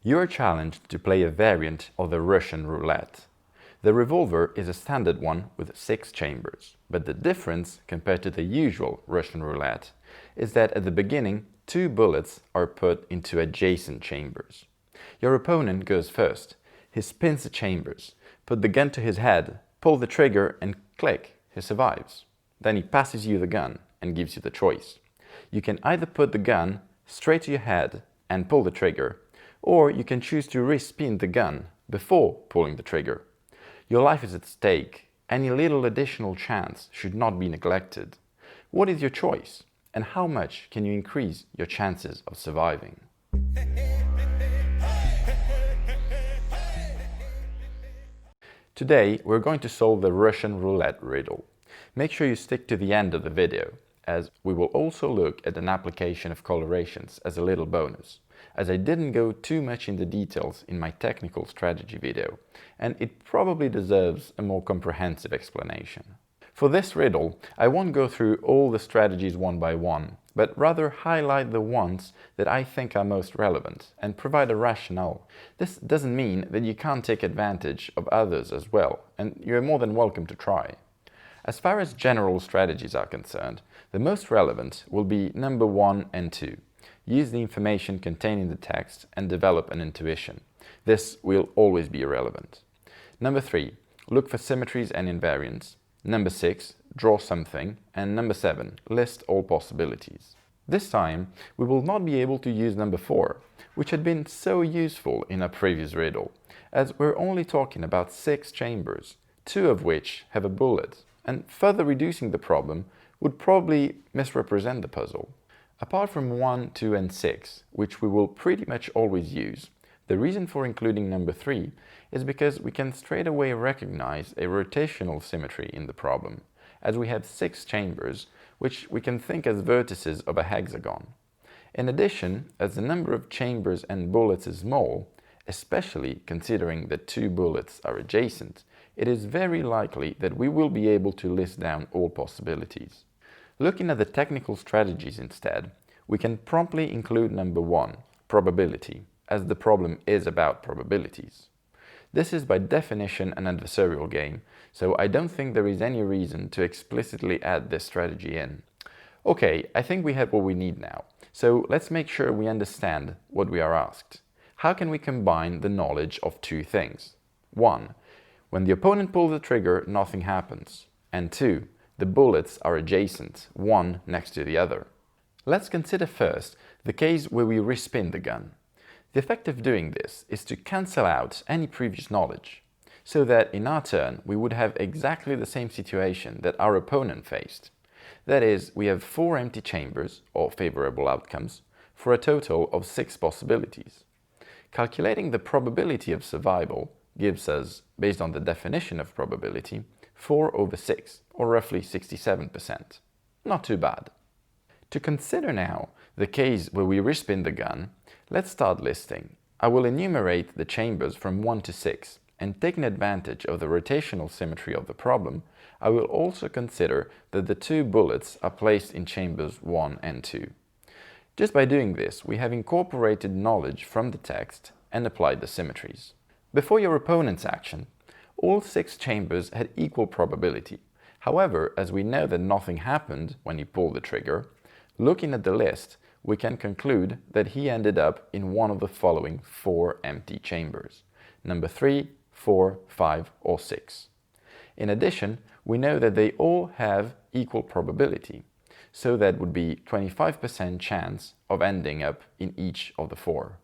You are challenged to play a variant of the Russian Roulette. The revolver is a standard one with 6 chambers, but the difference compared to the usual Russian Roulette is that at the beginning 2 bullets are put into adjacent chambers. Your opponent goes first. He spins the chambers, put the gun to his head, pull the trigger and click, he survives. Then he passes you the gun and gives you the choice. You can either put the gun straight to your head and pull the trigger, or you can choose to respin the gun before pulling the trigger. Your life is at stake. Any little additional chance should not be neglected. What is your choice? And how much can you increase your chances of surviving? Today, we're going to solve the Russian roulette riddle. Make sure you stick to the end of the video, as we will also look at an application of colorations as a little bonus, as I didn't go too much into details in my technical strategy video, and it probably deserves a more comprehensive explanation. For this riddle, I won't go through all the strategies one by one, but rather highlight the ones that I think are most relevant and provide a rationale. This doesn't mean that you can't take advantage of others as well, and you're more than welcome to try. As far as general strategies are concerned, the most relevant will be number 1 and 2. Use the information contained in the text and develop an intuition. This will always be irrelevant. Number 3. Look for symmetries and invariants. Number 6. Draw something. And number 7. List all possibilities. This time, we will not be able to use number 4, which had been so useful in our previous riddle, as we're only talking about 6 chambers, 2 of which have a bullet, and further reducing the problem would probably misrepresent the puzzle. Apart from 1, 2 and 6, which we will pretty much always use, the reason for including number 3 is because we can straight away recognize a rotational symmetry in the problem, as we have 6 chambers, which we can think as vertices of a hexagon. In addition, as the number of chambers and bullets is small, especially considering that 2 bullets are adjacent, it is very likely that we will be able to list down all possibilities. Looking at the technical strategies instead, we can promptly include number 1, probability, as the problem is about probabilities. This is by definition an adversarial game, so I don't think there is any reason to explicitly add this strategy in. Okay, I think we have what we need now, so let's make sure we understand what we are asked. How can we combine the knowledge of 2 things? 1. When the opponent pulls the trigger, nothing happens. And 2. The bullets are adjacent, one next to the other. Let's consider first the case where we respin the gun. The effect of doing this is to cancel out any previous knowledge, so that in our turn we would have exactly the same situation that our opponent faced. That is, we have 4 empty chambers, or favorable outcomes, for a total of 6 possibilities. Calculating the probability of survival gives us, based on the definition of probability, 4 over 6, or roughly 67%. Not too bad. To consider now the case where we respin the gun, let's start listing. I will enumerate the chambers from 1 to 6, and taking advantage of the rotational symmetry of the problem, I will also consider that the 2 bullets are placed in chambers 1 and 2. Just by doing this, we have incorporated knowledge from the text and applied the symmetries. Before your opponent's action, all 6 chambers had equal probability. However, as we know that nothing happened when he pulled the trigger, looking at the list, we can conclude that he ended up in one of the following 4 empty chambers: number 3, 4, 5, or 6. In addition, we know that they all have equal probability, so that would be 25% chance of ending up in each of the 4.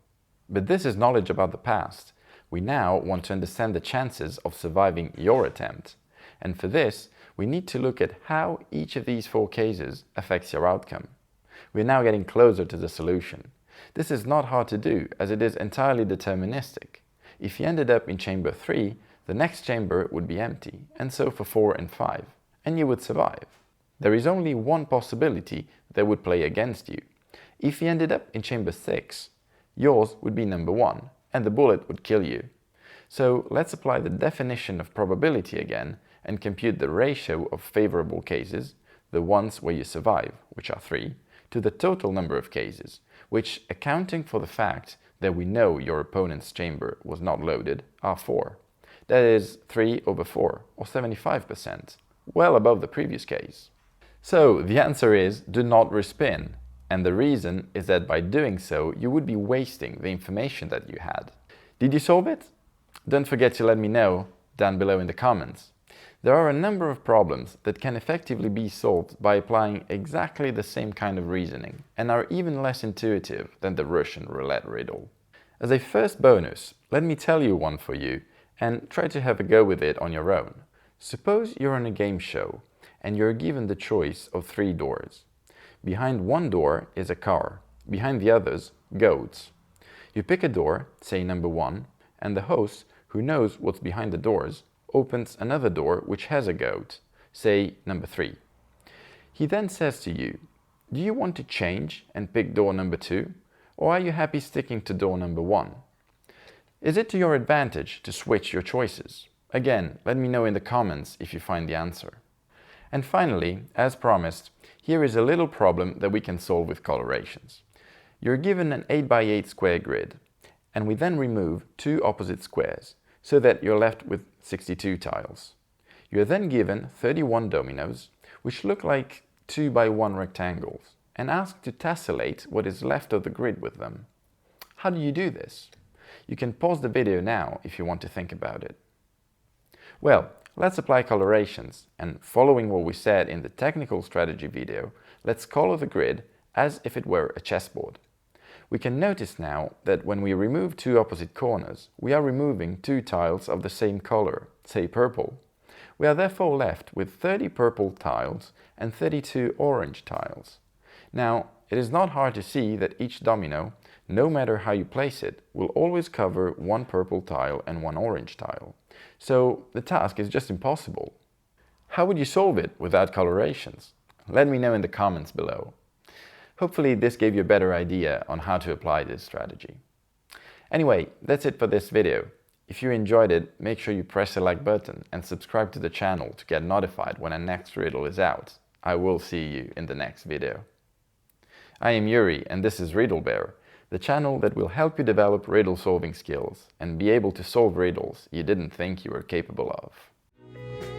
But this is knowledge about the past. We now want to understand the chances of surviving your attempt, and for this, we need to look at how each of these 4 cases affects your outcome. We're now getting closer to the solution. This is not hard to do, as it is entirely deterministic. If you ended up in chamber 3, the next chamber would be empty, and so for 4 and 5, and you would survive. There is only one possibility that would play against you. If you ended up in chamber 6, yours would be number 1, and the bullet would kill you. So let's apply the definition of probability again and compute the ratio of favorable cases, the ones where you survive, which are 3, to the total number of cases, which, accounting for the fact that we know your opponent's chamber was not loaded are 4. That is 3 over 4, or 75%, well above the previous case. So the answer is do not respin, and the reason is that by doing so you would be wasting the information that you had. Did you solve it? Don't forget to let me know down below in the comments. There are a number of problems that can effectively be solved by applying exactly the same kind of reasoning and are even less intuitive than the Russian roulette riddle. As a first bonus, let me tell you one for you and try to have a go with it on your own. Suppose you're on a game show and you're given the choice of 3 doors. Behind one door is a car, behind the others, goats. You pick a door, say number 1, and the host, who knows what's behind the doors, opens another door which has a goat, say number 3. He then says to you, do you want to change and pick door number 2, or are you happy sticking to door number 1? Is it to your advantage to switch your choices? Again, let me know in the comments if you find the answer. And finally, as promised, here is a little problem that we can solve with colorations. You're given an 8x8 square grid, and we then remove 2 opposite squares, so that you're left with 62 tiles. You are then given 31 dominoes, which look like 2x1 rectangles, and asked to tessellate what is left of the grid with them. How do you do this? You can pause the video now if you want to think about it. Well, let's apply colorations, and following what we said in the technical strategy video, let's color the grid as if it were a chessboard. We can notice now that when we remove 2 opposite corners, we are removing 2 tiles of the same color, say purple. We are therefore left with 30 purple tiles and 32 orange tiles. Now, it is not hard to see that each domino, no matter how you place it, will always cover 1 purple tile and 1 orange tile. So the task is just impossible. How would you solve it without colorations? Let me know in the comments below. Hopefully this gave you a better idea on how to apply this strategy. Anyway, that's it for this video. If you enjoyed it, make sure you press the like button and subscribe to the channel to get notified when our next riddle is out. I will see you in the next video. I am Yuri and this is RiddleBear, the channel that will help you develop riddle solving skills and be able to solve riddles you didn't think you were capable of.